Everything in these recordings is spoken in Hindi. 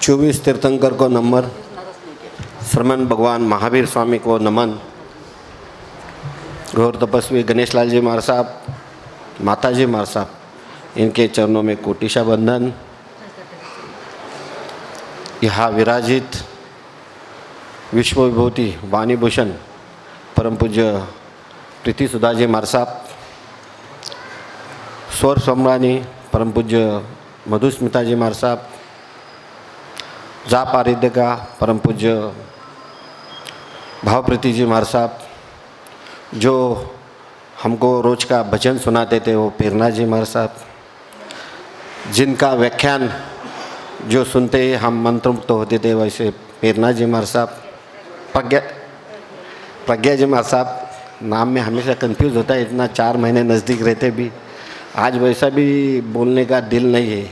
24 तीर्थंकर को नमन, श्रमण भगवान महावीर स्वामी को नमन, घोर तपस्वी गणेश लाल जी महाराज साहब, माता जी महाराज साहब, इनके चरणों में कोटिशा वंदन। यहाँ विराजित विश्व विभूति वाणी भूषण परम पूज्य प्रीति सुधा जी महाराज साहब, स्वर सम्राणी परम पूज्य मधुस्मिता जी महाराज साहब, जाप आराध्यका परम पूज्य भावप्रीति जी महाराज साहब, जो हमको रोज का भजन सुनाते थे वो प्रेरणा जी महाराज साहब, जिनका व्याख्यान जो सुनते ही हम मंत्रमुग्ध होते थे वैसे प्रेरणा जी महाराज साहब, प्रज्ञा जी महाराज साहब, नाम में हमेशा कंफ्यूज होता है, इतना 4 महीने नज़दीक रहते भी आज वैसा भी बोलने का दिल नहीं है,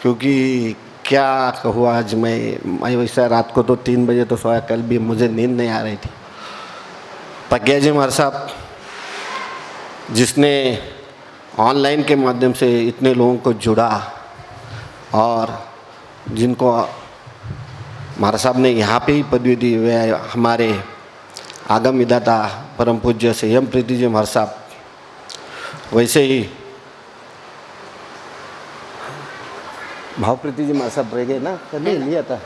क्योंकि क्या कहूँ आज मैं वैसा रात को तो 3 बजे तो सोया, कल भी मुझे नींद नहीं आ रही थी। प्रज्ञा जी महाराज साहब, जिसने ऑनलाइन के माध्यम से इतने लोगों को जुड़ा और जिनको महाराज साहब ने यहाँ पे ही पदवी दी, वे हमारे आगम विधाता परम पूज्य संयम प्रीति जी महाराज साहब, वैसे ही भावप्रीति जी महाराज साहब रह गए ना, कभी लिया था,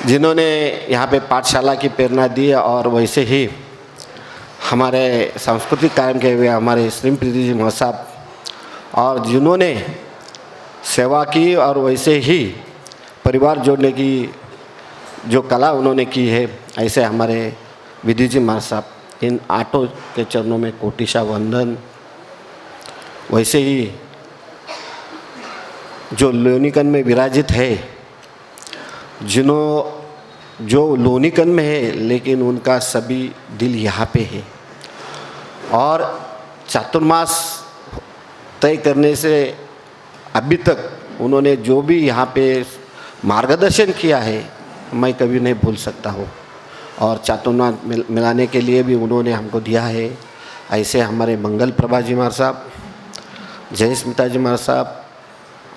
जिन्होंने यहाँ पे पाठशाला की प्रेरणा दी और वैसे ही हमारे सांस्कृतिक कार्यक्रम के हुए हमारे श्री प्रीति जी महाराज साहब, और जिन्होंने सेवा की और वैसे ही परिवार जोड़ने की जो कला उन्होंने की है, ऐसे हमारे विधि जी महाराज साहब, इन 8 के चरणों में कोटिशा वंदन। वैसे ही जो लोनिकन में विराजित है, जो लोनिकन में है लेकिन उनका सभी दिल यहाँ पे है, और चातुर्मास तय करने से अभी तक उन्होंने जो भी यहाँ पे मार्गदर्शन किया है मैं कभी नहीं भूल सकता हूँ, और चातुर्मास मिलाने के लिए भी उन्होंने हमको दिया है। ऐसे हमारे मंगल प्रभा जी महाराज साहब, जय स्मिता जी महाराज साहब,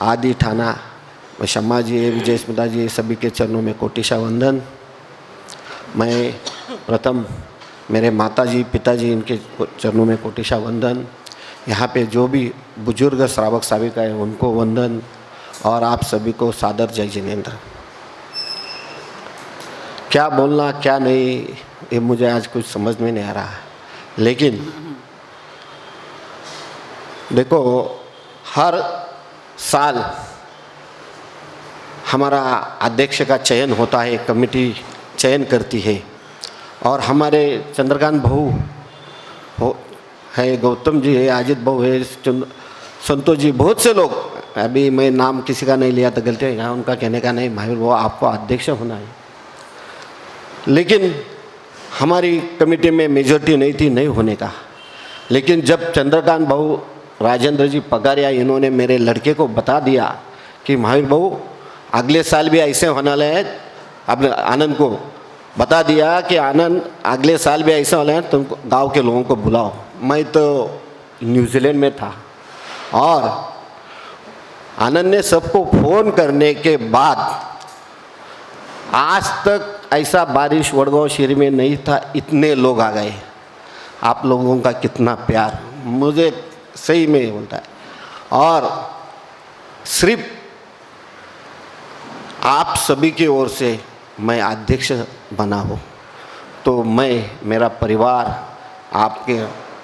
आदि ठाना शम्मा जी, विजय स्मिता जी, सभी के चरणों में कोटिशा वंदन। मैं प्रथम मेरे माता जी पिताजी इनके चरणों में कोटिशा वंदन। यहाँ पे जो भी बुजुर्ग श्रावक श्राविका है उनको वंदन, और आप सभी को सादर जय जिनेंद्र। क्या बोलना क्या नहीं ये मुझे आज कुछ समझ में नहीं आ रहा है, लेकिन देखो हर साल हमारा अध्यक्ष का चयन होता है, कमेटी चयन करती है, और हमारे चंद्रकांत बहू है, गौतम जी है, अजित बहू है, संतोष जी, बहुत से लोग, अभी मैं नाम किसी का नहीं लिया तो गलती है, यहाँ उनका कहने का नहीं, महावीर वो आपको अध्यक्ष होना है, लेकिन हमारी कमेटी में मेजॉरिटी नहीं थी नहीं होने का। लेकिन जब चंद्रकांत बहू राजेंद्र जी पगारिया इन्होंने मेरे लड़के को बता दिया कि महावीर बहू अगले साल भी ऐसे होने वाले हैं, अब आनंद को बता दिया कि आनंद अगले साल भी ऐसे वाले हैं, तुम गांव के लोगों को बुलाओ। मैं तो न्यूजीलैंड में था, और आनंद ने सबको फ़ोन करने के बाद आज तक ऐसा बारिश वडगांव शहर में नहीं था, इतने लोग आ गए। आप लोगों का कितना प्यार मुझे सही में बोलता है, और सिर्फ आप सभी की ओर से मैं अध्यक्ष बना हूँ, तो मैं मेरा परिवार आपके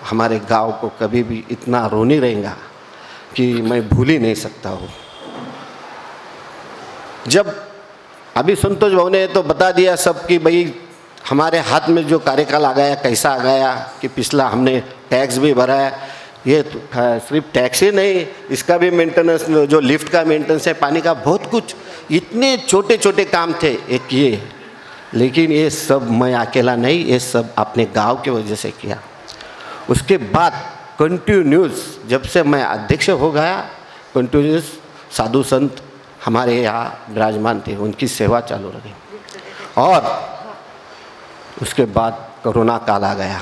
हमारे गांव को कभी भी इतना ऋणी रहेगा कि मैं भूल ही नहीं सकता हूँ। जब अभी संतोष भाऊ ने तो बता दिया सब कि भाई हमारे हाथ में जो कार्यकाल आ गया कैसा आ गया, कि पिछला हमने टैक्स भी भरा है, ये तो सिर्फ टैक्स ही नहीं, इसका भी मेंटेनेंस, जो लिफ्ट का मेंटेनेंस है, पानी का, बहुत कुछ, इतने छोटे छोटे काम थे एक किए, लेकिन ये सब मैं अकेला नहीं, ये सब अपने गांव की वजह से किया। उसके बाद कंटिन्यूस जब से मैं अध्यक्ष हो गया, कंटिन्यूस साधु संत हमारे यहाँ विराजमान थे, उनकी सेवा चालू रही, और उसके बाद कोरोना काल आ गया,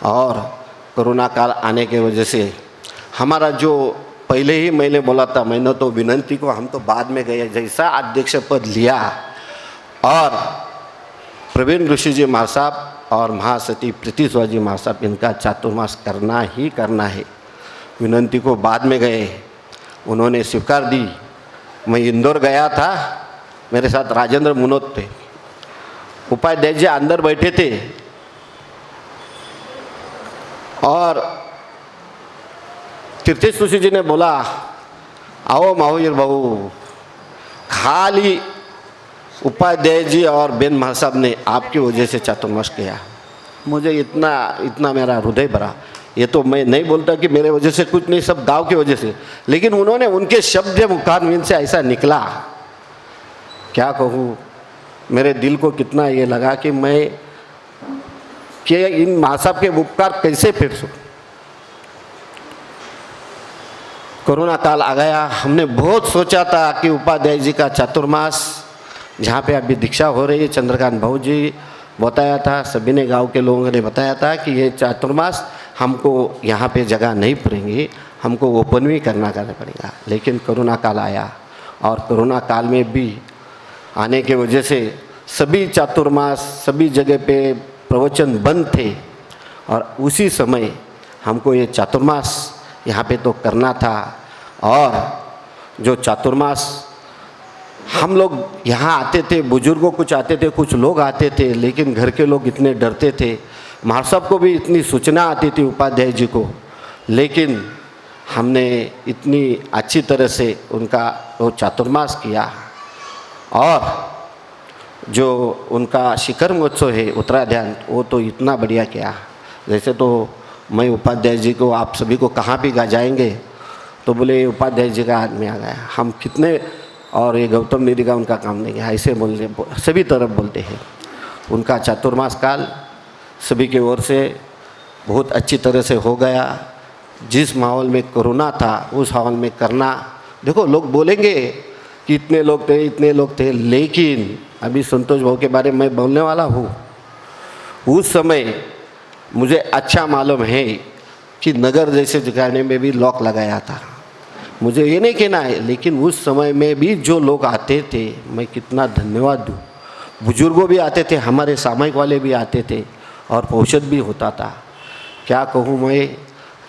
और कोरोना काल आने के वजह से हमारा जो पहले ही मैंने बोला था, मैंने तो विनंती को हम तो बाद में गए, जैसा अध्यक्ष पद लिया और प्रवीण ऋषि जी महाराज साहब और महासती प्रीति सुहा जी महाराज साहब, इनका चातुर्मास करना ही करना है। विनंती को बाद में गए, उन्होंने स्वीकार दी। मैं इंदौर गया था, मेरे साथ राजेंद्र मुनोत थे, उपाध्याय जी अंदर बैठे थे और तीर्थेश ऋषि जी ने बोला, आओ महावीर बाबू, खाली उपाध्याय जी और बेन महाराज साहब ने आपकी वजह से चातुर्मास किया। मुझे इतना मेरा हृदय भरा। ये तो मैं नहीं बोलता कि मेरे वजह से कुछ नहीं, सब गांव की वजह से, लेकिन उन्होंने उनके शब्द मुखारविंद से ऐसा निकला, क्या कहूँ, मेरे दिल को कितना ये लगा कि मैं कि इन महाराज साहब के उपकार कैसे फिर सकूं। कोरोना काल आ गया, हमने बहुत सोचा था कि उपाध्याय जी का चातुर्मास, जहाँ पे अभी दीक्षा हो रही है, चंद्रकांत भाऊ जी बताया था, सभी ने गांव के लोगों ने बताया था कि ये चातुर्मास हमको यहाँ पे जगह नहीं पड़ेंगी, हमको ओपन भी करना पड़ेगा। लेकिन कोरोना काल आया और कोरोना काल में भी आने के वजह से सभी चातुर्मास, सभी जगह पे प्रवचन बंद थे और उसी समय हमको ये चातुर्मास यहाँ पे तो करना था। और जो चातुर्मास हम लोग यहाँ आते थे, बुजुर्गों कुछ आते थे, कुछ लोग आते थे, लेकिन घर के लोग इतने डरते थे। महाराज साहब को भी इतनी सूचना आती थी उपाध्याय जी को, लेकिन हमने इतनी अच्छी तरह से उनका वो चातुर्मास किया। और जो उनका शिखर महोत्सव है उत्तराध्यान, वो तो इतना बढ़िया किया। जैसे तो मैं उपाध्याय जी को, आप सभी को कहाँ भी जाएंगे तो बोले उपाध्याय जी का आदमी आ गया, हम कितने, और ये गौतम निधि का उनका काम नहीं है, ऐसे बोलते सभी तरफ बोलते हैं। उनका चातुर्मास काल सभी की ओर से बहुत अच्छी तरह से हो गया। जिस माहौल में कोरोना था उस माहौल में करना, देखो लोग बोलेंगे कि इतने लोग थे, लेकिन अभी संतोष भाऊ के बारे में बोलने वाला हूँ। उस समय मुझे अच्छा मालूम है कि नगर जैसे जगह में भी लॉक लगाया था, मुझे ये नहीं कहना है, लेकिन उस समय में भी जो लोग आते थे, मैं कितना धन्यवाद दूँ। बुजुर्गों भी आते थे, हमारे सामयिक वाले भी आते थे और औषध भी होता था। क्या कहूँ मैं,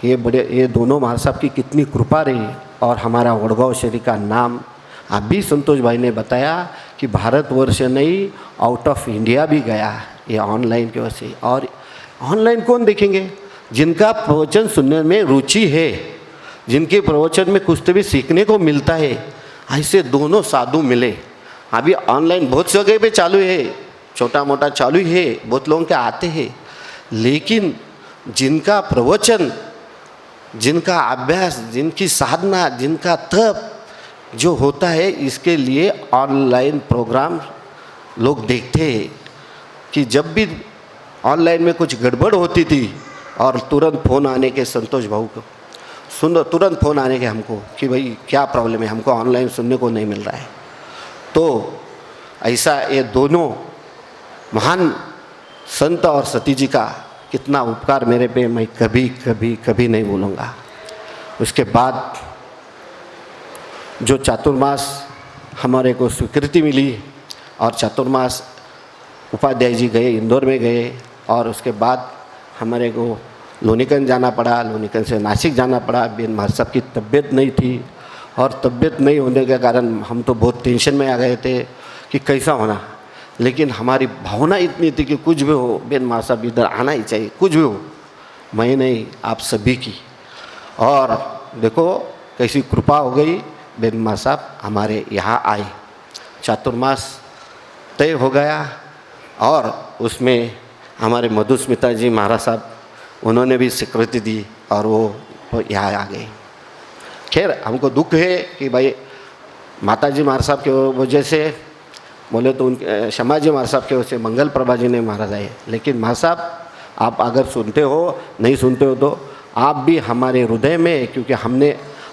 ये दोनों महाराज साहब की कितनी कृपा रही। और हमारा वडगांव शहरी का नाम अभी संतोष भाई ने बताया कि भारतवर्ष नहीं, आउट ऑफ इंडिया भी गया ये ऑनलाइन की वजह से। और ऑनलाइन कौन देखेंगे? जिनका प्रवचन सुनने में रुचि है, जिनके प्रवचन में कुछ तो भी सीखने को मिलता है, ऐसे दोनों साधु मिले। अभी ऑनलाइन बहुत जगह पे चालू है, छोटा मोटा चालू है, बहुत लोगों के आते हैं, लेकिन जिनका प्रवचन, जिनका अभ्यास, जिनकी साधना, जिनका तप जो होता है, इसके लिए ऑनलाइन प्रोग्राम लोग देखते हैं। कि जब भी ऑनलाइन में कुछ गड़बड़ होती थी और तुरंत फ़ोन आने के संतोष भाऊ को, तुरंत फ़ोन आने के हमको कि भाई क्या प्रॉब्लम है, हमको ऑनलाइन सुनने को नहीं मिल रहा है। तो ऐसा ये दोनों महान संत और सती जी का कितना उपकार मेरे पे मैं कभी कभी कभी नहीं भूलूँगा। उसके बाद जो चातुर्मास हमारे को स्वीकृति मिली और चातुर्मास उपाध्याय जी गए, इंदौर में गए, और उसके बाद हमारे को लोनीकंज जाना पड़ा, लोनीकंज से नासिक जाना पड़ा। बेन महाराज साहब की तबीयत नहीं थी और तबीयत नहीं होने के कारण हम तो बहुत टेंशन में आ गए थे कि कैसा होना। लेकिन हमारी भावना इतनी थी कि कुछ भी हो, बेन महाराज साहब इधर आना ही चाहिए, कुछ भी हो, मैं नहीं आप सभी की। और देखो कैसी कृपा हो गई, बेन महाराज साहब हमारे यहाँ आए, चातुर्मास तय हो गया। और उसमें हमारे मधुस्मिता जी महाराज साहब, उन्होंने भी स्वीकृति दी और वो यहाँ आ गए। खैर हमको दुख है कि भाई माता जी महाराज साहब के वजह से, बोले तो उनके शमा जी महाराज साहब के वजह से मंगल प्रभा जी ने महाराज आए। लेकिन महाराज साहब आप अगर सुनते हो, नहीं सुनते हो तो आप भी हमारे हृदय में, क्योंकि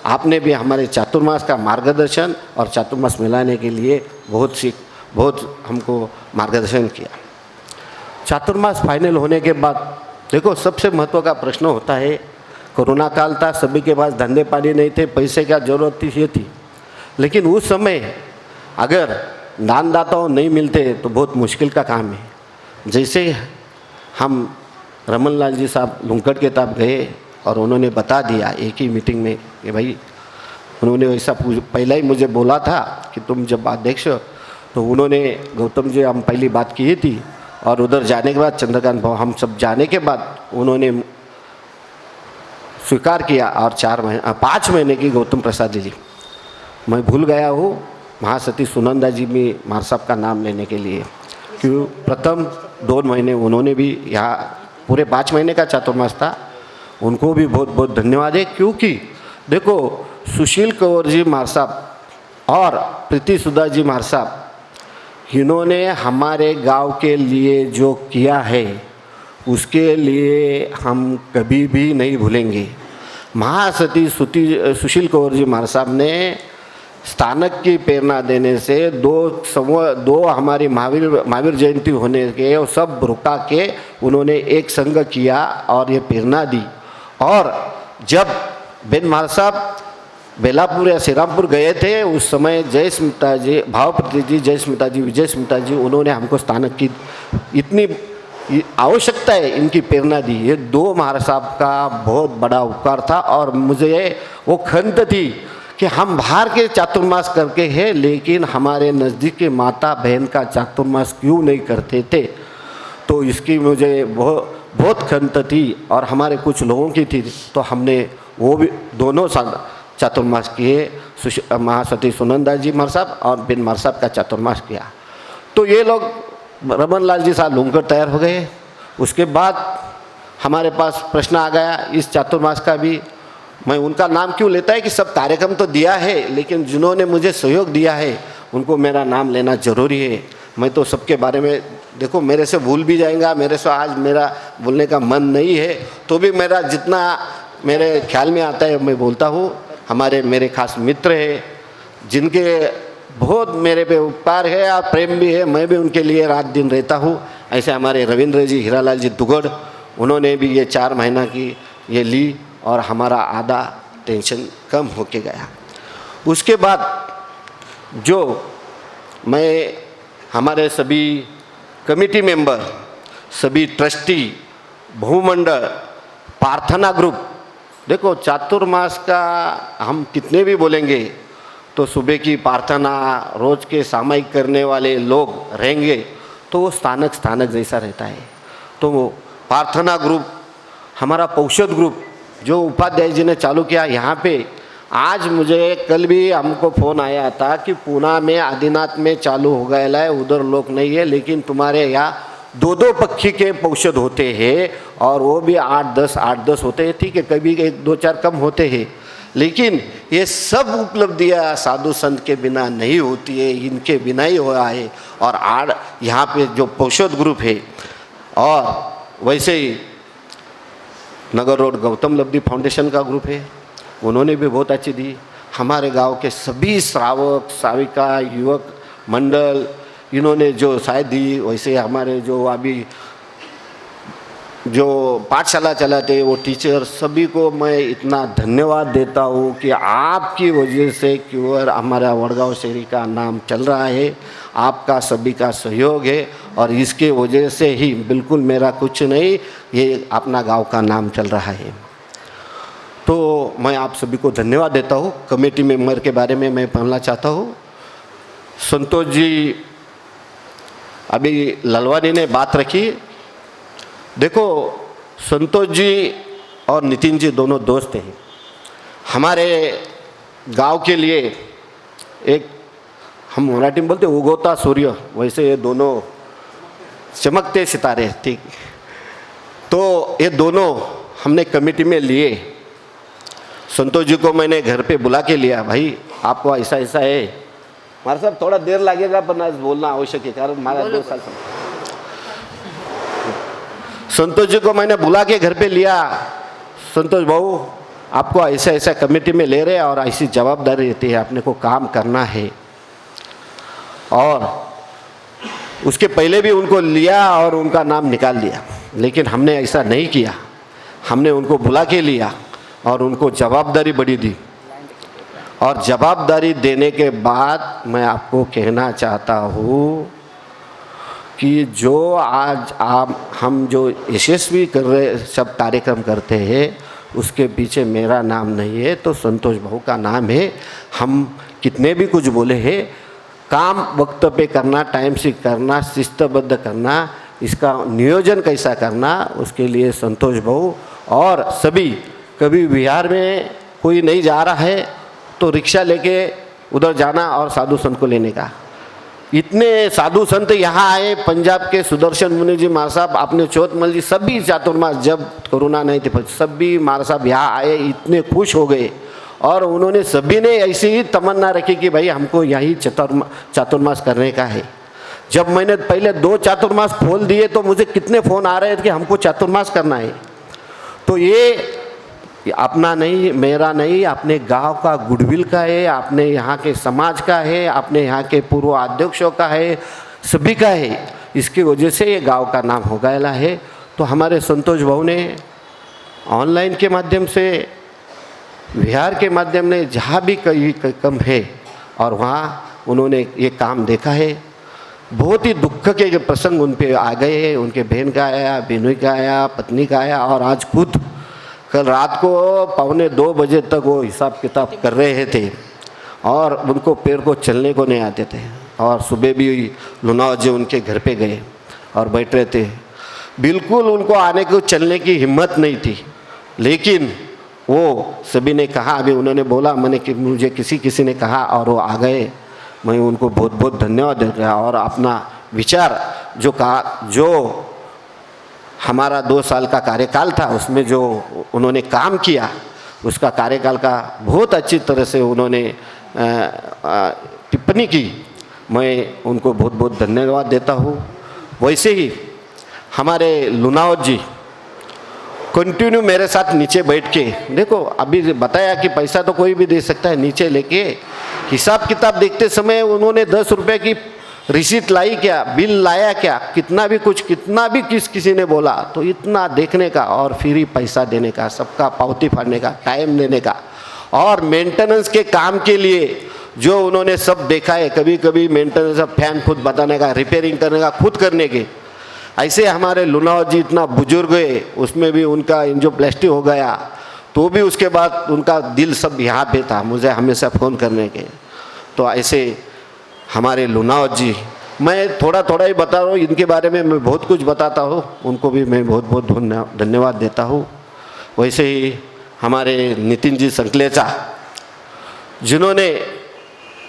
आपने भी हमारे चातुर्मास का मार्गदर्शन और चातुर्मास मिलाने के लिए बहुत हमको मार्गदर्शन किया। चातुर्मास फाइनल होने के बाद देखो सबसे महत्व का प्रश्न होता है कोरोना काल था, सभी के पास धंधे पानी नहीं थे, पैसे का ज़रूरत थी, ये थी। लेकिन उस समय अगर दानदाताओं नहीं मिलते तो बहुत मुश्किल का काम है। जैसे हम रमन लाल जी साहब लुंकड़ के ताब गए और उन्होंने बता दिया एक ही मीटिंग में कि भाई, उन्होंने वैसा पहला ही मुझे बोला था कि तुम जब अध्यक्ष, तो उन्होंने गौतम जी हम पहली बात की थी, और उधर जाने के बाद चंद्रकांत भाव हम सब जाने के बाद उन्होंने स्वीकार किया। और 5 महीने की गौतम प्रसाद जी, मैं भूल गया हूँ महासती सुनंदा जी भी मार साहब का नाम लेने के लिए, क्यों प्रथम 2 महीने उन्होंने भी यहाँ, पूरे 5 महीने का चातुर्मास था, उनको भी बहुत बहुत धन्यवाद है। क्योंकि देखो सुशील कंवर जी मार साहब और प्रीति सुधा जी मार साहब, इन्होंने हमारे गांव के लिए जो किया है उसके लिए हम कभी भी नहीं भूलेंगे। महासती सुशील कंवर जी मार साहब ने स्थानक की प्रेरणा देने से 2 हमारी महावीर जयंती होने के और सब रुका के उन्होंने एक संघ किया और ये प्रेरणा दी। और जब बेन मार साहब बेलापुर या श्रीरामपुर गए थे, उस समय जय स्मिता जी, भावप्रति जी, जय स्मिता जी, विजय स्मिता जी, उन्होंने हमको स्थानक की इतनी आवश्यकता है इनकी प्रेरणा दी। ये 2 महाराज साहब का बहुत बड़ा उपकार था। और मुझे वो खंत थी कि हम बाहर के चातुर्मास करके हैं, लेकिन हमारे नज़दीक के माता बहन का चातुर्मास क्यों नहीं करते थे। तो इसकी मुझे बहुत खंत थी और हमारे कुछ लोगों की थी। तो हमने वो भी दोनों चातुर्मास किए, महासती सुनंदा जी मार साहब और बिन मार साहब का चातुर्मास किया। तो ये लोग रमन लाल जी साहब लूंकर तैयार हो गए। उसके बाद हमारे पास प्रश्न आ गया इस चातुर्मास का भी। मैं उनका नाम क्यों लेता है कि सब कार्यक्रम तो दिया है, लेकिन जिन्होंने मुझे सहयोग दिया है उनको मेरा नाम लेना जरूरी है। मैं तो सबके बारे में, देखो मेरे से भूल भी जाएगा, मेरे से आज मेरा बोलने का मन नहीं है, तो भी मेरा जितना मेरे ख्याल में आता है मैं बोलता हूँ। मेरे खास मित्र हैं जिनके बहुत मेरे पे उपकार है और प्रेम भी है, मैं भी उनके लिए रात दिन रहता हूँ। ऐसे हमारे रविंद्र जी, हीरालाल जी दुगड़, उन्होंने भी ये 4 महीना की ये ली और हमारा आधा टेंशन कम होके गया। उसके बाद जो मैं हमारे सभी कमेटी मेंबर, सभी ट्रस्टी, बहुमंडल, प्रार्थना ग्रुप, देखो चातुर्मास का हम कितने भी बोलेंगे तो सुबह की प्रार्थना, रोज के सामायिक करने वाले लोग रहेंगे तो वो स्थानक जैसा रहता है। तो वो प्रार्थना ग्रुप, हमारा पौषध ग्रुप जो उपाध्याय जी ने चालू किया यहाँ पे, आज मुझे कल भी हमको फ़ोन आया था कि पूना में आदिनाथ में चालू हो गया है, उधर लोग नहीं है, लेकिन तुम्हारे यहाँ 2-2 पक्षी के पौषध होते हैं और वो भी 8-10 होते हैं। ठीक है, कभी 1-2-4 कम होते हैं, लेकिन ये सब उपलब्धियाँ साधु संत के बिना नहीं होती है, इनके बिना ही हुआ है। और यहाँ पे जो पौषध ग्रुप है, और वैसे ही नगर रोड गौतम लब्धि फाउंडेशन का ग्रुप है, उन्होंने भी बहुत अच्छी दी। हमारे गांव के सभी श्रावक, श्राविका, युवक मंडल, इन्होंने जो शायद दी, वैसे हमारे जो अभी जो पाठशाला चलाते वो टीचर, सभी को मैं इतना धन्यवाद देता हूँ कि आपकी वजह से क्यों हमारा वडगांव शहरी का नाम चल रहा है, आपका सभी का सहयोग है और इसके वजह से ही, बिल्कुल मेरा कुछ नहीं, ये अपना गांव का नाम चल रहा है। तो मैं आप सभी को धन्यवाद देता हूँ। कमेटी मेंबर के बारे में मैं बोलना चाहता हूँ। संतोष जी, अभी ललवानी ने बात रखी, देखो संतोष जी और नितिन जी दोनों दोस्त हैं। हमारे गांव के लिए एक, हम मराठी में बोलते उगोता सूर्य, वैसे ये दोनों चमकते सितारे, ठीक। तो ये दोनों हमने कमेटी में लिए। संतोष जी को मैंने घर पे बुला के लिया, भाई आपको ऐसा ऐसा है, हमारे साहब थोड़ा देर लगेगा पर आज बोलना आवश्यक है, कारण हमारा 2 साल संतोष जी को मैंने बुला के घर पे लिया। संतोष भाऊ, आपको ऐसा ऐसा कमेटी में ले रहे हैं और ऐसी जवाबदारी रहती है, अपने को काम करना है। और उसके पहले भी उनको लिया और उनका नाम निकाल दिया, लेकिन हमने ऐसा नहीं किया। हमने उनको बुला के लिया और उनको जवाबदारी बड़ी दी। और जवाबदारी देने के बाद मैं आपको कहना चाहता हूँ कि जो आज हम जो यशस्वी कर रहे सब कार्यक्रम करते हैं उसके पीछे मेरा नाम नहीं है, तो संतोष भाऊ का नाम है। हम कितने भी कुछ बोले हैं, काम वक्त पे करना, टाइम से करना, शिस्तबद्ध करना, इसका नियोजन कैसा करना, उसके लिए संतोष भाऊ और सभी। कभी बिहार में कोई नहीं जा रहा है तो रिक्शा लेके उधर जाना और साधु संत को लेने का। इतने साधु संत यहाँ आए, पंजाब के सुदर्शन मुनि जी महाराज साहब, आपने चौथमल जी, सभी चातुर्मास जब कोरोना नहीं थे सभी महाराज साहब यहाँ आए, इतने खुश हो गए। और उन्होंने सभी ने ऐसी ही तमन्ना रखी कि भाई हमको यही चातुर्मास करने का है। जब मैंने पहले 2 चातुर्मास खोल दिए तो मुझे कितने फ़ोन आ रहे थे कि हमको चातुर्मास करना है। तो ये अपना नहीं, मेरा नहीं, अपने गांव का गुडविल का है, अपने यहाँ के समाज का है, अपने यहाँ के पूर्व अध्यक्षों का है, सभी का है। इसकी वजह से ये गांव का नाम हो गया है। तो हमारे संतोष भाऊ ने ऑनलाइन के माध्यम से, बिहार के माध्यम ने जहाँ भी कहीं कम है और वहाँ उन्होंने ये काम देखा है। बहुत ही दुख के प्रसंग उन पे आ गए हैं। उनके बहन का आया, बेनोई का आया, पत्नी का आया, और आज खुद कल रात को 1:45 बजे तक वो हिसाब किताब कर रहे थे और उनको पैर को चलने को नहीं आते थे। और सुबह भी लुनाव जी उनके घर पे गए और बैठ रहे थे, बिल्कुल उनको आने को चलने की हिम्मत नहीं थी। लेकिन वो सभी ने कहा, अभी उन्होंने बोला मैंने कि मुझे किसी ने कहा और वो आ गए। मैं उनको बहुत बहुत धन्यवाद दे रहा। और अपना विचार जो कहा, जो हमारा 2 साल का कार्यकाल था उसमें जो उन्होंने काम किया, उसका कार्यकाल का बहुत अच्छी तरह से उन्होंने टिप्पणी की। मैं उनको बहुत बहुत धन्यवाद देता हूँ। वैसे ही हमारे लुनावत जी कंटिन्यू मेरे साथ नीचे बैठ के, देखो अभी बताया कि पैसा तो कोई भी दे सकता है, नीचे लेके हिसाब किताब देखते समय उन्होंने 10 रुपये की रिसीट लाई क्या, बिल लाया क्या, कितना भी किसी ने बोला तो इतना देखने का और फिर ही पैसा देने का, सबका पावती फाड़ने का, टाइम देने का। और मेंटेनेंस के काम के लिए जो उन्होंने सब देखा है, कभी कभी मेंटेनेंस फैन खुद बताने का, रिपेयरिंग करने का, खुद करने के। ऐसे हमारे लुनाव जी इतना बुजुर्ग है, उसमें भी उनका एंजियोप्लास्टी हो गया, तो भी उसके बाद उनका दिल सब यहाँ पे था मुझे हमेशा फ़ोन करने के। तो ऐसे हमारे लुनावत जी, मैं थोड़ा ही बता रहा हूँ, इनके बारे में मैं बहुत कुछ बताता हूँ, उनको भी मैं बहुत बहुत धन्यवाद देता हूँ। वैसे ही हमारे नितिन जी संकलेचा, जिन्होंने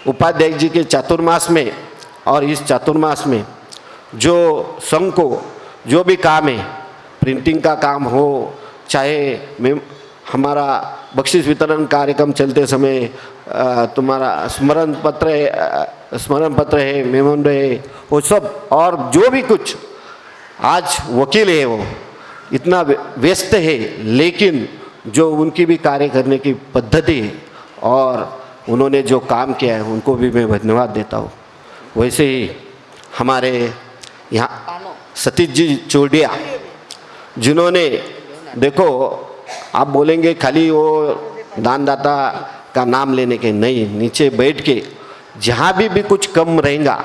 उपाध्याय जी के चातुर्मास में और इस चातुर्मास में जो संघ को जो भी काम है, प्रिंटिंग का काम हो, चाहे हमारा बख्शिश वितरण कार्यक्रम चलते समय तुम्हारा स्मरण पत्र है, मेमोरेंडम है, वो सब, और जो भी कुछ, आज वकील है वो इतना व्यस्त है, लेकिन जो उनकी भी कार्य करने की पद्धति है और उन्होंने जो काम किया है उनको भी मैं धन्यवाद देता हूँ। वैसे ही हमारे यहाँ सतीश जी चोरडिया, जिन्होंने, देखो आप बोलेंगे खाली वो दानदाता का नाम लेने के नहीं, नीचे बैठ के जहाँ भी कुछ कम रहेगा,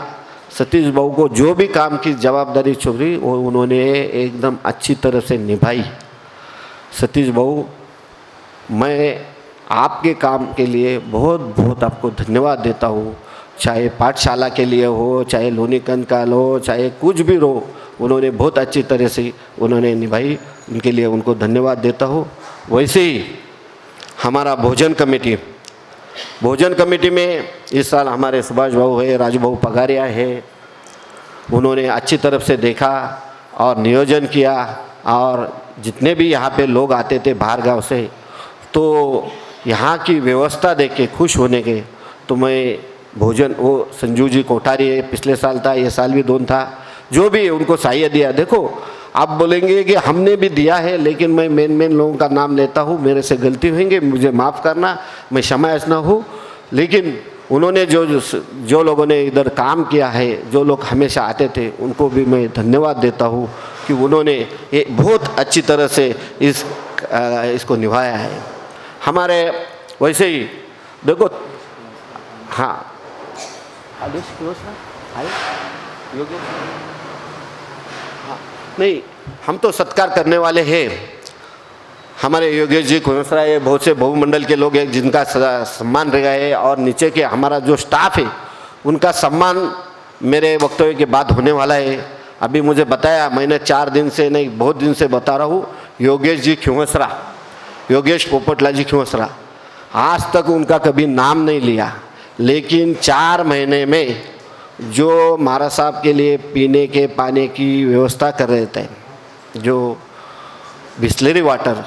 सतीश भाऊ को जो भी काम की जवाबदारी छोड़ी वो उन्होंने एकदम अच्छी तरह से निभाई। सतीश भाऊ, मैं आपके काम के लिए बहुत बहुत आपको धन्यवाद देता हूँ। चाहे पाठशाला के लिए हो, चाहे लोनीकंद का हो, चाहे कुछ भी हो, उन्होंने बहुत अच्छी तरह से उन्होंने निभाई, उनके लिए उनको धन्यवाद देता हूँ। वैसे ही हमारा भोजन कमेटी में इस साल हमारे सुभाष भाऊ है, राजू भाऊ पगारिया है, उन्होंने अच्छी तरफ से देखा और नियोजन किया। और जितने भी यहाँ पे लोग आते थे बाहर गांव से, तो यहाँ की व्यवस्था देख के खुश होने के, तो मैं भोजन, वो संजू जी कोठारी है, पिछले साल था, ये साल भी 2 था, जो भी उनको सहायता दिया। देखो आप बोलेंगे कि हमने भी दिया है, लेकिन मैं मेन लोगों का नाम लेता हूँ, मेरे से गलती होंगे, मुझे माफ़ करना, मैं क्षमायाचना हूँ। लेकिन उन्होंने जो लोगों ने इधर काम किया है, जो लोग हमेशा आते थे, उनको भी मैं धन्यवाद देता हूँ कि उन्होंने ये बहुत अच्छी तरह से इसको निभाया है। हमारे वैसे ही देखो, हाँ आदेश आए योगेश, हाँ नहीं, हम तो सत्कार करने वाले हैं। हमारे योगेश जी खुनसरा, ये बहुत से बहुमंडल के लोग हैं जिनका सम्मान रह गए, और नीचे के हमारा जो स्टाफ है उनका सम्मान मेरे वक्तव्य के बाद होने वाला है। अभी मुझे बताया, मैंने 4 दिन से नहीं, बहुत दिन से बता रहा हूँ, योगेश जी खुनसरा, योगेश पोपटला जी खुनसरा, आज तक उनका कभी नाम नहीं लिया, लेकिन 4 महीने में जो महाराज साहब के लिए पीने के पानी की व्यवस्था कर रहे थे, जो बिस्लरी वाटर,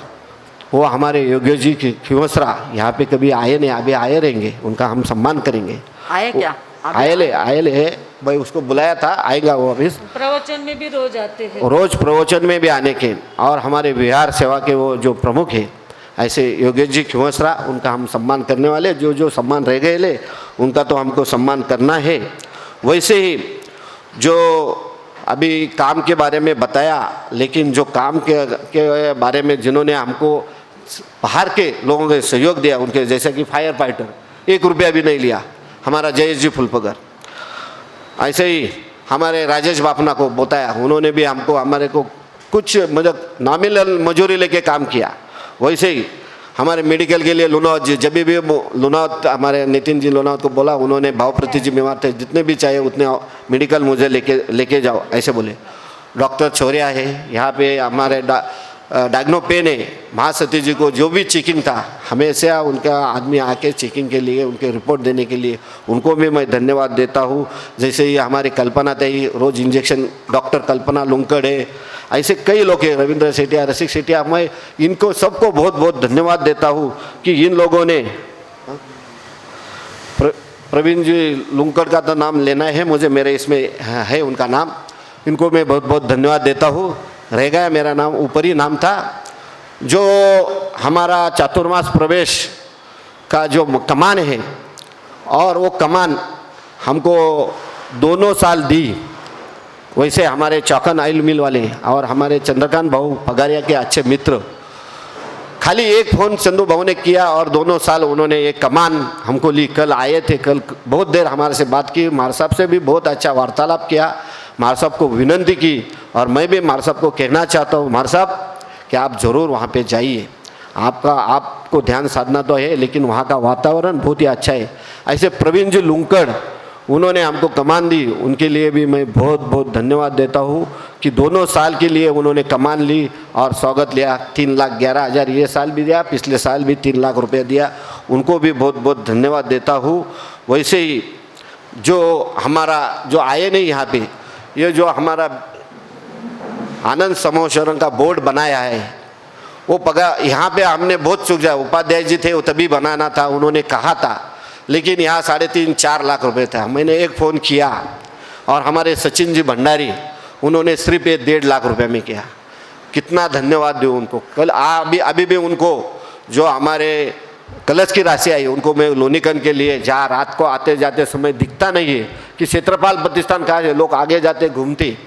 वो हमारे योगेश जी खुनसरा यहाँ पे कभी आए नहीं, अभी आए रहेंगे, उनका हम सम्मान करेंगे। आए क्या? आए ले भाई, उसको बुलाया था, आएगा वो अभी। प्रवचन में भी रोज आते हैं, रोज प्रवचन में भी आने के, और हमारे विहार सेवा के वो जो प्रमुख है, ऐसे योगेश जी खुनसरा, उनका हम सम्मान करने वाले। जो जो सम्मान रह गए ले उनका तो हमको सम्मान करना है। वैसे ही जो अभी काम के बारे में बताया, लेकिन जो काम के बारे में जिन्होंने हमको बाहर के लोगों ने सहयोग दिया, उनके जैसे कि फायर फाइटर, 1 रुपया भी नहीं लिया, हमारा जयेश जी फुलपगर। ऐसे ही हमारे राजेश बापना को बताया, उन्होंने भी हमको, हमारे को कुछ मतलब नॉमिनल मजूरी लेके काम किया। वैसे ही हमारे मेडिकल के लिए लुनावत जी, जब भी लुनावत, हमारे नितिन जी लुनावत को बोला, उन्होंने भावप्रति जी बीमार थे, जितने भी चाहिए उतने मेडिकल मुझे लेके जाओ, ऐसे बोले। डॉक्टर छोरिया है यहाँ पे, हमारे डायग्नो पेन है, महासती जी को जो भी चेकिंग था, हमेशा उनका आदमी आके चेकिंग के लिए, उनके रिपोर्ट देने के लिए, उनको भी मैं धन्यवाद देता हूँ। जैसे ही हमारी कल्पना तई, रोज़ इंजेक्शन, डॉक्टर कल्पना लुंकड़ है, ऐसे कई लोग हैं, रविंद्र सेठिया, रसिक सेठिया, मैं इनको सबको बहुत बहुत धन्यवाद देता हूँ कि इन लोगों ने, प्रवीण जी लुंकड़ का तो नाम लेना है मुझे, मेरे इसमें है उनका नाम, इनको मैं बहुत बहुत धन्यवाद देता हूँ। रह गया मेरा नाम, ऊपरी नाम था, जो हमारा चातुर्मास प्रवेश का जो कमान है, और वो कमान हमको दोनों साल दी। वैसे हमारे चौकन ऑयल मिल वाले और हमारे चंद्रकांत भाऊ पगारिया के अच्छे मित्र, खाली एक फ़ोन चंदू भाऊ ने किया और दोनों साल उन्होंने एक कमान हमको ली। कल आए थे, कल बहुत देर हमारे से बात की, मार साहब से भी बहुत अच्छा वार्तालाप किया, मार साहब को विनंती की, और मैं भी मार साहब को कहना चाहता हूँ, मार साहब कि आप ज़रूर वहाँ पे जाइए, आपको ध्यान साधना तो है, लेकिन वहाँ का वातावरण बहुत ही अच्छा है। ऐसे प्रवीण जी लुंकड़, उन्होंने हमको कमान दी, उनके लिए भी मैं बहुत बहुत धन्यवाद देता हूँ कि दोनों साल के लिए उन्होंने कमान ली और स्वागत लिया। 3,11,000 ये साल भी दिया, पिछले साल भी 3 लाख रुपया दिया, उनको भी बहुत बहुत धन्यवाद देता हूँ। वैसे ही जो हमारा जो आए नहीं यहाँ पे, ये जो हमारा आनंद समोशरण का बोर्ड बनाया है, वो पगार यहाँ पे हमने बहुत चूक जाए। उपाध्याय जी थे, वो तभी बनाना था, उन्होंने कहा था, लेकिन यहाँ 3.5-4 लाख रुपए था। मैंने एक फ़ोन किया और हमारे सचिन जी भंडारी, उन्होंने सिर्फ 1.5 लाख रुपए में किया। कितना धन्यवाद दूँ उनको। कल अभी भी उनको जो हमारे कलश की राशि आई, उनको मैं लोनिकन के लिए, जहाँ रात को आते जाते समय दिखता नहीं है कि क्षेत्रपाल प्रतिष्ठान कहाँ है, लोग आगे जाते घूमते,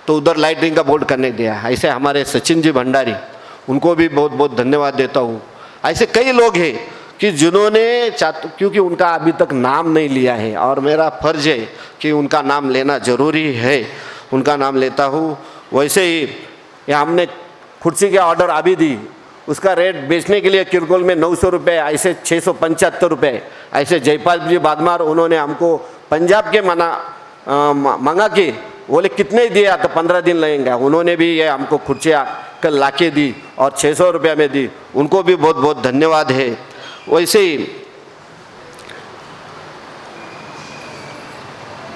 तो उधर लाइटिंग का बोर्ड करने दिया। ऐसे हमारे सचिन जी भंडारी, उनको भी बहुत बहुत धन्यवाद देता हूँ। ऐसे कई लोग हैं कि जिन्होंने क्योंकि उनका अभी तक नाम नहीं लिया है, और मेरा फर्ज है कि उनका नाम लेना ज़रूरी है, उनका नाम लेता हूँ। वैसे ही यहाँ हमने कुर्सी के ऑर्डर अभी दी, उसका रेट बेचने के लिए किरकोल में 900 रुपये, ऐसे 675 रुपये। ऐसे जयपाल जी बागमार, उन्होंने हमको पंजाब के मंगा के बोले कितने दिया, तो 15 दिन लगेंगे। उन्होंने भी ये हमको कुर्सियाँ कल ला के दी और 600 रुपये में दी, उनको भी बहुत बहुत धन्यवाद है। वैसे ही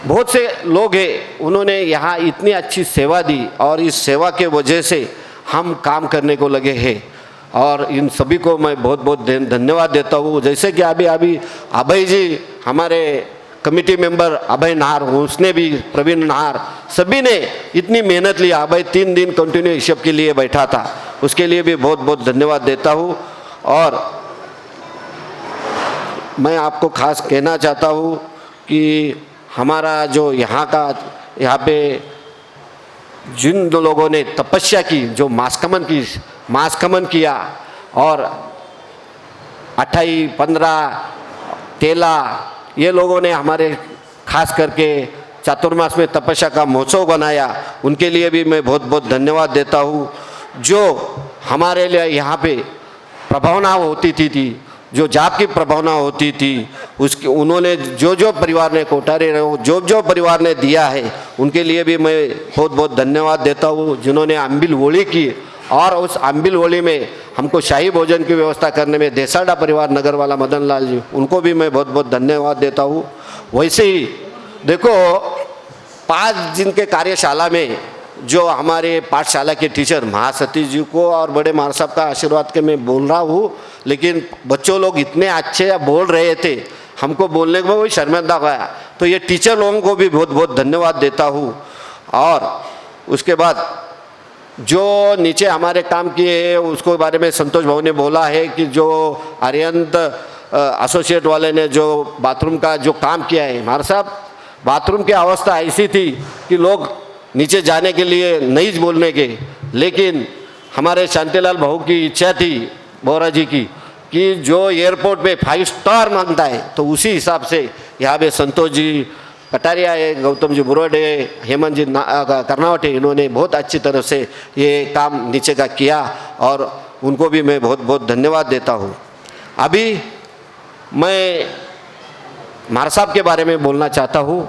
बहुत से लोग हैं, उन्होंने यहाँ इतनी अच्छी सेवा दी, और इस सेवा के वजह से हम काम करने को लगे हैं, और इन सभी को मैं बहुत बहुत धन्यवाद देता हूँ। जैसे कि अभी अभय जी, हमारे कमेटी मेंबर अभय नाहर, उसने भी, प्रवीण नाहर, सभी ने इतनी मेहनत ली। अभय 3 दिन कंटिन्यू हिसाब के लिए बैठा था, उसके लिए भी बहुत बहुत धन्यवाद देता हूँ। और मैं आपको खास कहना चाहता हूँ कि हमारा जो यहाँ पे जिन लोगों ने तपस्या की, जो मास्कमन किया, और 28, 15, तेला ये लोगों ने हमारे खास करके चातुर्मास में तपस्या का महोत्सव बनाया, उनके लिए भी मैं बहुत बहुत धन्यवाद देता हूँ। जो हमारे लिए यहाँ पे प्रभावना होती थी जो जाप की प्रभावना होती थी, उसकी उन्होंने जो परिवार ने कोठारी जो परिवार ने दिया है, उनके लिए भी मैं बहुत बहुत धन्यवाद देता हूँ। जिन्होंने अम्बिल होली की और उस अम्बिल होली में हमको शाही भोजन की व्यवस्था करने में देसाड़ा परिवार नगर वाला मदन लाल जी, उनको भी मैं बहुत बहुत धन्यवाद देता हूँ। वैसे ही देखो 5 दिन के कार्यशाला में जो हमारे पाठशाला के टीचर महासतीश जी को और बड़े महाराज साहब का आशीर्वाद के मैं बोल रहा हूँ, लेकिन बच्चों लोग इतने अच्छे बोल रहे थे, हमको बोलने को वही शर्मिंदा गया। तो ये टीचर लोगों को भी बहुत बहुत धन्यवाद देता हूँ। और उसके बाद जो नीचे हमारे काम किए उसको बारे में संतोष भाऊ ने बोला है कि जो आर्यंत एसोसिएट वाले ने जो बाथरूम का जो काम किया है, महाराज साहब बाथरूम की अवस्था ऐसी थी कि लोग नीचे जाने के लिए नहीं बोलने के, लेकिन हमारे शांतिलाल भाऊ की इच्छा थी बोरा जी की कि जो एयरपोर्ट पे 5 स्टार मांगता है, तो उसी हिसाब से यहाँ पे संतोष जी कटारिया है, गौतम जी बुरोडे, हेमंत जी कर्नावटे, इन्होंने बहुत अच्छी तरह से ये काम नीचे का किया और उनको भी मैं बहुत बहुत धन्यवाद देता हूँ। अभी मैं महाराज साहब के बारे में बोलना चाहता हूँ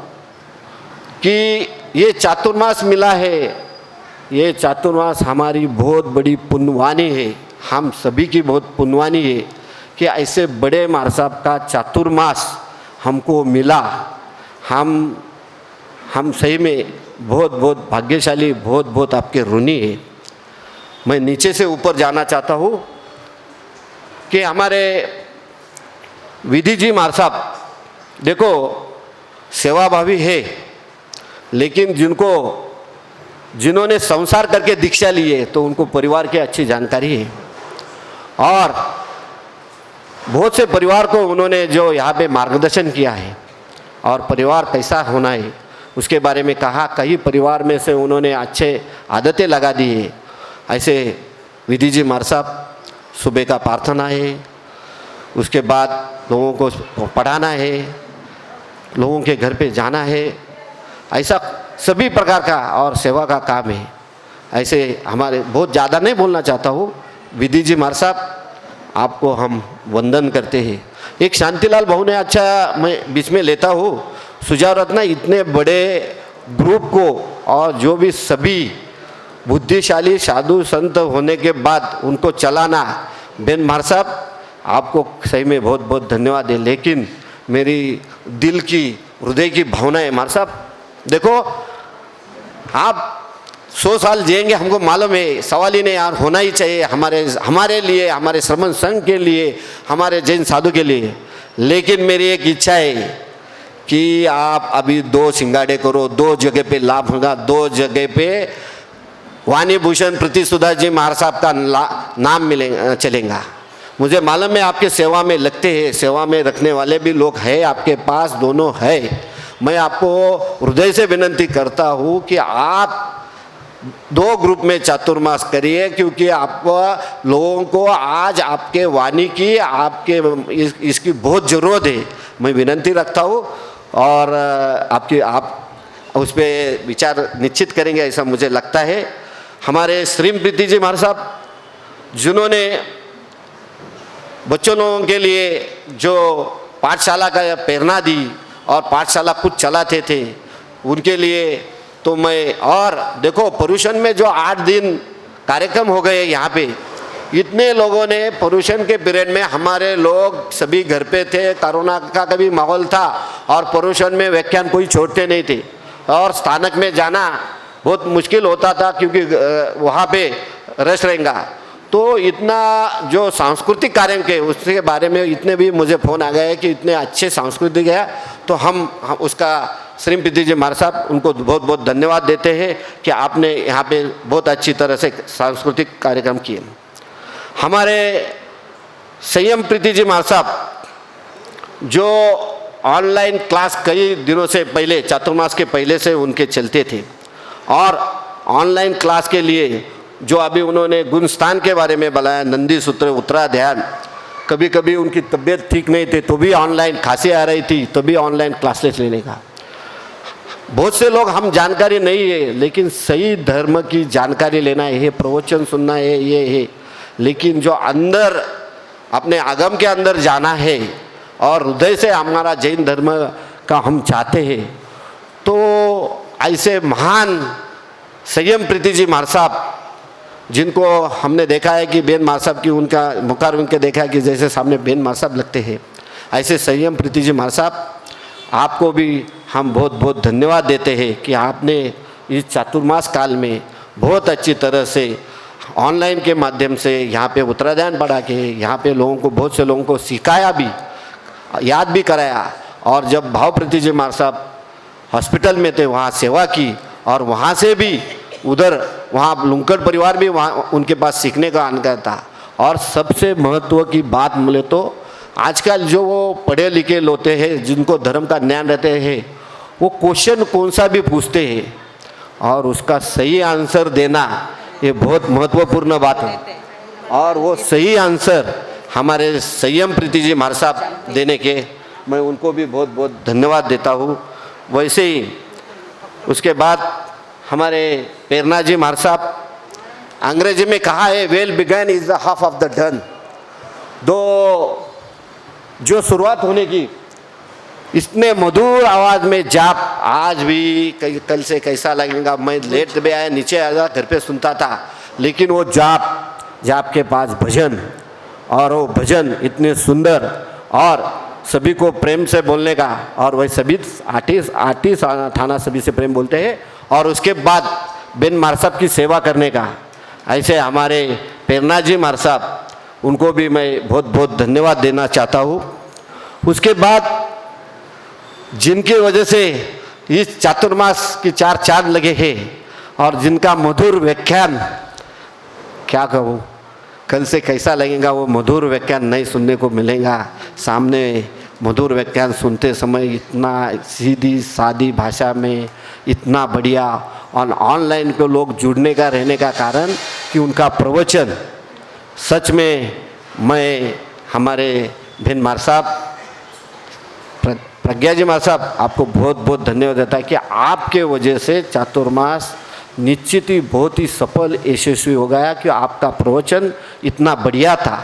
कि ये चातुर्मास मिला है, ये चातुर्मास हमारी बहुत बड़ी पुण्यवानी है, हम सभी की बहुत पुण्यवानी है कि ऐसे बड़े महाराज साहब का चातुर्मास हमको मिला। हम सही में बहुत बहुत भाग्यशाली, बहुत बहुत आपके ऋणी है। मैं नीचे से ऊपर जाना चाहता हूँ कि हमारे विधि जी महाराज साहब देखो सेवाभावी है, लेकिन जिन्होंने संसार करके दीक्षा ली है तो उनको परिवार की अच्छी जानकारी है और बहुत से परिवार को उन्होंने जो यहाँ पे मार्गदर्शन किया है और परिवार कैसा होना है उसके बारे में कहा। कई परिवार में से उन्होंने अच्छे आदतें लगा दी है। ऐसे विधि जी महाराज साहब सुबह का प्रार्थना है, उसके बाद लोगों को पढ़ाना है, लोगों के घर पे जाना है, ऐसा सभी प्रकार का और सेवा का काम है। ऐसे हमारे बहुत ज़्यादा नहीं बोलना चाहता हूँ। विधि जी महाराज साहब आपको हम वंदन करते हैं। एक शांतिलाल भाऊ ने अच्छा, मैं बीच में लेता हूँ, सुझाव रत्ना इतने बड़े ग्रुप को और जो भी सभी बुद्धिशाली साधु संत होने के बाद उनको चलाना, बेन महाराज साहब आपको सही में बहुत बहुत धन्यवाद है। लेकिन मेरी दिल की हृदय की भावना है महाराज साहब, देखो आप 100 साल जिएंगे हमको मालूम है, सवाल ही नहीं यार, होना ही चाहिए हमारे लिए, हमारे श्रमण संघ के लिए, हमारे जैन साधु के लिए। लेकिन मेरी एक इच्छा है कि आप अभी 2 सिंगाड़े करो, 2 जगह पे लाभ होगा, 2 जगह पे वाणी भूषण प्रतिसुधा जी महाराज साहब का नाम मिलेगा, चलेगा। मुझे मालूम है आपके सेवा में लगते हैं, सेवा में रखने वाले भी लोग हैं आपके पास, दोनों है। मैं आपको हृदय से विनती करता हूँ कि आप 2 ग्रुप में चातुर्मास करिए, क्योंकि आप लोगों को आज आपके वाणी की, आपके इसकी बहुत ज़रूरत है। मैं विनती रखता हूँ और आप उस पर विचार निश्चित करेंगे ऐसा मुझे लगता है। हमारे श्री प्रीति जी महाराज साहब जिन्होंने बच्चों लोगों के लिए जो पाठशाला का प्रेरणा दी और पाठशाला कुछ चलाते थे, उनके लिए तो मैं, और देखो पर्यूषण में जो 8 दिन कार्यक्रम हो गए यहाँ पे, इतने लोगों ने पर्यूषण के पीरियड में, हमारे लोग सभी घर पे थे, कोरोना का कभी माहौल था और पर्यूषण में व्याख्यान कोई छोड़ते नहीं थे और स्थानक में जाना बहुत मुश्किल होता था क्योंकि वहाँ पे रश रहेगा। तो इतना जो सांस्कृतिक कार्य के उसके बारे में इतने भी मुझे फ़ोन आ गए कि इतने अच्छे सांस्कृतिक है, तो हम उसका श्री प्रीति जी महाराज साहब उनको बहुत बहुत धन्यवाद देते हैं कि आपने यहाँ पे बहुत अच्छी तरह से सांस्कृतिक कार्यक्रम किए। हमारे संयम प्रीति जी महाराज साहब जो ऑनलाइन क्लास कई दिनों से पहले, चातुर्मास के पहले से उनके चलते थे और ऑनलाइन क्लास के लिए जो अभी उन्होंने गुणस्थान के बारे में बताया, नंदी सूत्र उत्तराध्यान, कभी कभी उनकी तबीयत ठीक नहीं थी तो भी ऑनलाइन, खांसी आ रही थी तो भी ऑनलाइन क्लासेस लेने का। बहुत से लोग हम जानकारी नहीं है, लेकिन सही धर्म की जानकारी लेना है, प्रवचन सुनना है, ये है। लेकिन जो अंदर अपने आगम के अंदर जाना है और हृदय से हमारा जैन धर्म का हम चाहते हैं, तो ऐसे महान संयम प्रीति जी महाराज साहब, जिनको हमने देखा है कि बेन महाराज साहब की उनका मुखारविंद के देखा है कि जैसे सामने बेन महाराज साहब लगते हैं, ऐसे संयम प्रीति जी महाराज साहब, आपको भी हम बहुत बहुत धन्यवाद देते हैं कि आपने इस चातुर्मास काल में बहुत अच्छी तरह से ऑनलाइन के माध्यम से यहाँ पे उत्तराधायन पढ़ा के यहाँ पे लोगों को, बहुत से लोगों को सिखाया भी, याद भी कराया। और जब भाव प्रीति जी महाराज साहब हॉस्पिटल में थे वहाँ सेवा की, और वहाँ से भी उधर वहाँ लुंकड़ परिवार भी वहाँ उनके पास सीखने का अनुभव था। और सबसे महत्व की बात बोले तो आजकल जो वो पढ़े लिखे लोग हैं, जिनको धर्म का ज्ञान रहते हैं, वो क्वेश्चन कौन सा भी पूछते हैं और उसका सही आंसर देना ये बहुत महत्वपूर्ण बात है। और वो सही आंसर हमारे संयम प्रीति जी महाराज साहब देने के, मैं उनको भी बहुत बहुत धन्यवाद देता हूँ। वैसे ही उसके बाद हमारे प्रेरणा जी महाराज साहब, अंग्रेजी में कहा है well begun is the half of the done. दो जो शुरुआत होने की, इतने मधुर आवाज़ में जाप, आज भी कल से कैसा लगेगा, मैं लेट भी आया, नीचे आया, घर पे सुनता था, लेकिन वो जाप के पास भजन, और वो भजन इतने सुंदर और सभी को प्रेम से बोलने का, और वही सभी आर्टिस्ट थाना सभी से प्रेम बोलते हैं। और उसके बाद बेन महाराज साहब की सेवा करने का, ऐसे हमारे प्रेरणा जी महाराज साहब, उनको भी मैं बहुत बहुत धन्यवाद देना चाहता हूँ। उसके बाद जिनकी वजह से इस चातुर्मास की 4 चांद लगे हैं, और जिनका मधुर व्याख्यान, क्या कहूँ, कल से कैसा लगेगा वो मधुर व्याख्यान नहीं सुनने को मिलेगा। सामने मधुर व्याख्यान सुनते समय इतना सीधी सादी भाषा में इतना बढ़िया, और ऑनलाइन पे लोग जुड़ने का रहने का कारण कि उनका प्रवचन सच में, मैं हमारे बेन महाराज साहब, प्रज्ञा जी महाराज साहब, आपको बहुत बहुत धन्यवाद देता है कि आपके वजह से चातुर्मास निश्चित ही बहुत ही सफल यशस्वी हो गया, कि आपका प्रवचन इतना बढ़िया था,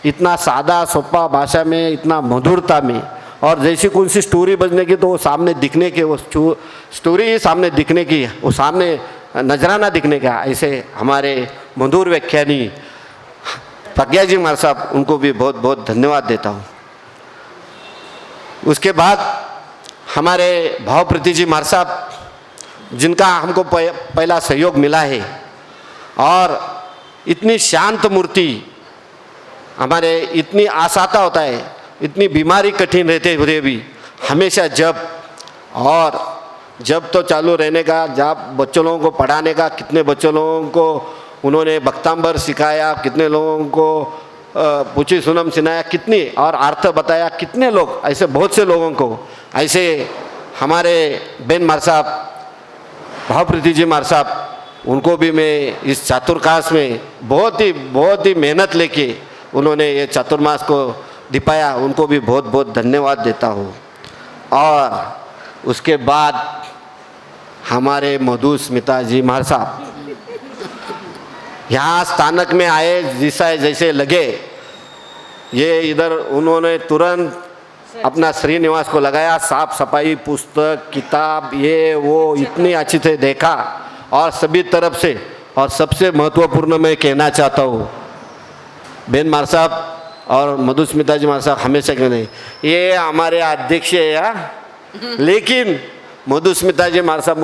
इतना सादा सोपा भाषा में, इतना मधुरता में। और जैसी कौन सी स्टोरी बजने की तो वो सामने दिखने के, वो स्टोरी ही सामने दिखने की, वो सामने नजराना दिखने का, ऐसे हमारे मधुर व्याख्यानी प्रज्ञा जी महाराज साहब, उनको भी बहुत बहुत धन्यवाद देता हूँ। उसके बाद हमारे भाव प्रीति जी महाराज साहब, जिनका हमको पहला सहयोग मिला है, और इतनी शांत मूर्ति, हमारे इतनी आसाता होता है, इतनी बीमारी कठिन रहते हुए भी हमेशा जब तो चालू रहने का, जब बच्चों लोगों को पढ़ाने का, कितने बच्चों लोगों को उन्होंने भक्तांबर सिखाया, कितने लोगों को पूछी सुनम सुनाया, कितनी और अर्थ बताया, कितने लोग, ऐसे बहुत से लोगों को, ऐसे हमारे बेन महाराज साहब, भाव प्रीति जी महाराज साहब, उनको भी मैं इस चातुर्मास में बहुत ही मेहनत लेके उन्होंने ये चातुर्मास को दिपाया, उनको भी बहुत बहुत धन्यवाद देता हूँ। और उसके बाद हमारे मधुस्मिता जी महाराज साहब यहाँ स्थानक में आए, जैसे लगे, ये इधर उन्होंने तुरंत अपना श्रीनिवास को लगाया, साफ सफाई, पुस्तक, किताब, ये वो इतनी अच्छी से देखा, और सभी तरफ से। और सबसे महत्वपूर्ण मैं कहना चाहता हूँ, बेन महाराज साहब और मधुस्मिता जी महाराज साहब हमेशा कहते हैं, ये हमारे अध्यक्ष है यार, लेकिन मधुस्मिता जी महाराज साहब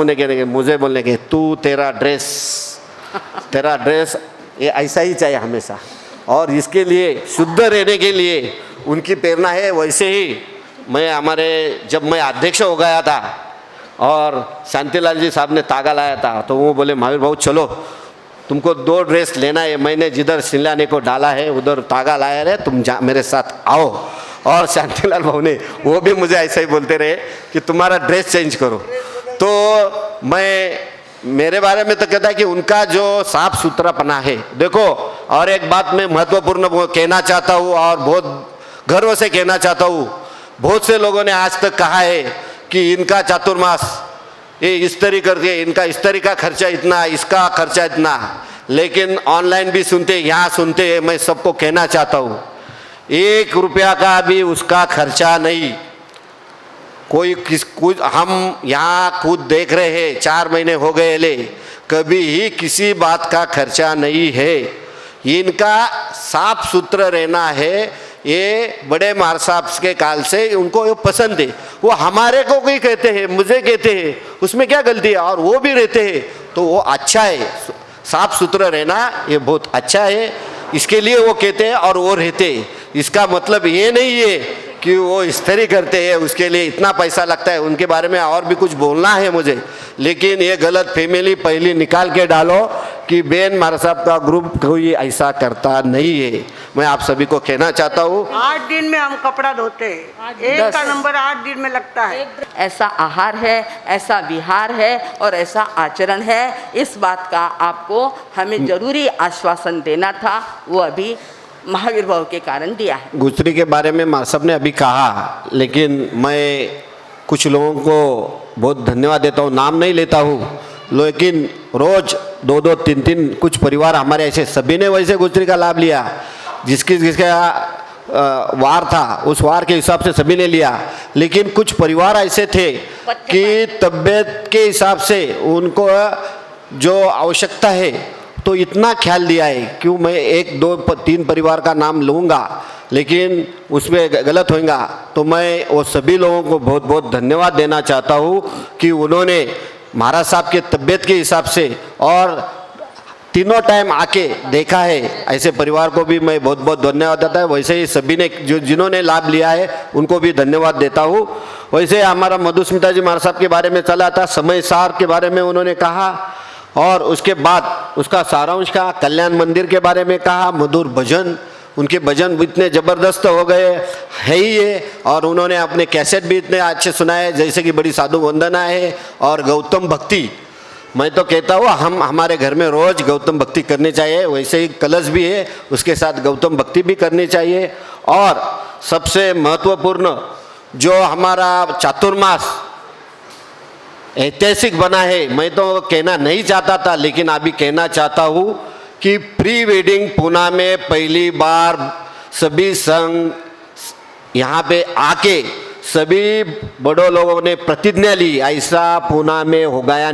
मुझे बोलने के, तू तेरा ड्रेस ये ऐसा ही चाहिए हमेशा, और इसके लिए शुद्ध रहने के लिए उनकी प्रेरणा है। वैसे ही जब मैं अध्यक्ष हो गया था और शांतिलाल जी साहब ने तागा लाया था, तो वो बोले महावीर भाऊ चलो तुमको 2 ड्रेस लेना है, मैंने जिधर सिलाने को डाला है उधर तागा लाया है, तुम मेरे साथ आओ। और शांतिलाल भाऊ ने वो भी मुझे ऐसा ही बोलते रहे कि तुम्हारा ड्रेस चेंज करो। तो मेरे बारे में तो कहता है कि उनका जो साफ सुथरापना है, देखो, और एक बात मैं महत्वपूर्ण कहना चाहता हूँ, और बहुत गर्व से कहना चाहता हूँ, बहुत से लोगों ने आज तक कहा है कि इनका चातुर्मास ये इस तरीके करके, इनका इस तरीका खर्चा इतना, इसका खर्चा इतना, लेकिन ऑनलाइन भी सुनते, यहाँ सुनते हैं। मैं सबको कहना चाहता हूँ, 1 रुपया का भी उसका खर्चा नहीं। कुछ हम यहाँ खुद देख रहे हैं, 4 महीने हो गए ले, कभी ही किसी बात का खर्चा नहीं है। इनका साफ सुथरा रहना है, ये बड़े मार साहब के काल से उनको ये पसंद है। वो हमारे को भी कहते हैं, मुझे कहते हैं, उसमें क्या गलती है, और वो भी रहते हैं, तो वो अच्छा है। साफ सुथरा रहना ये बहुत अच्छा है, इसके लिए वो कहते हैं और वो रहते हैं। इसका मतलब ये नहीं है कि वो इस्त्री करते हैं, उसके लिए इतना पैसा लगता है। उनके बारे में और भी कुछ बोलना है मुझे, लेकिन ये गलत फैमिली पहली निकाल के डालो कि बेन मार साहब का ग्रुप कोई ऐसा करता नहीं है। मैं आप सभी को कहना चाहता हूँ, 8 दिन में हम कपड़ा धोते हैं, एक का नंबर 8 दिन में लगता है। ऐसा आहार है, ऐसा विहार है और ऐसा आचरण है, इस बात का आपको हमें जरूरी आश्वासन देना था, वो अभी महावीर भाव के कारण दिया है। गुजरी के बारे में मार साहब ने अभी कहा, लेकिन मैं कुछ लोगों को बहुत धन्यवाद देता हूँ, नाम नहीं लेता हूँ, लेकिन रोज 2-2, 3-3 कुछ परिवार हमारे ऐसे, सभी ने वैसे गुजरी का लाभ लिया। जिसका वार था उस वार के हिसाब से सभी ने लिया, लेकिन कुछ परिवार ऐसे थे कि तबीयत के हिसाब से उनको जो आवश्यकता है तो इतना ख्याल दिया है। क्यों मैं 1, 2, 3 परिवार का नाम लूँगा, लेकिन उसमें गलत होगा, तो मैं वो सभी लोगों को बहुत बहुत धन्यवाद देना चाहता हूँ कि उन्होंने महाराज साहब के तबीयत के हिसाब से और तीनों टाइम आके देखा है। ऐसे परिवार को भी मैं बहुत बहुत धन्यवाद देता है। वैसे ही सभी ने जिन्होंने लाभ लिया है उनको भी धन्यवाद देता हूँ। वैसे हमारा मधुस्मिता जी महाराज साहब के बारे में चला था, समय सार के बारे में उन्होंने कहा, और उसके बाद उसका सारांश कहा, कल्याण मंदिर के बारे में कहा, मधुर भजन, उनके भजन इतने ज़बरदस्त हो गए है ही ये, और उन्होंने अपने कैसेट भी इतने अच्छे सुनाए, जैसे कि बड़ी साधु वंदना है और गौतम भक्ति। मैं तो कहता हूँ हम हमारे घर में रोज़ गौतम भक्ति करनी चाहिए। वैसे ही कलश भी है, उसके साथ गौतम भक्ति भी करनी चाहिए। और सबसे महत्वपूर्ण जो हमारा चातुर्मास ऐतिहासिक बना है, मैं तो कहना नहीं चाहता था, लेकिन अभी कहना चाहता हूँ कि प्री वेडिंग पूना में पहली बार सभी संघ यहाँ पे आके सभी बड़ों लोगों ने प्रतिज्ञा ली, ऐसा पूना में हो गया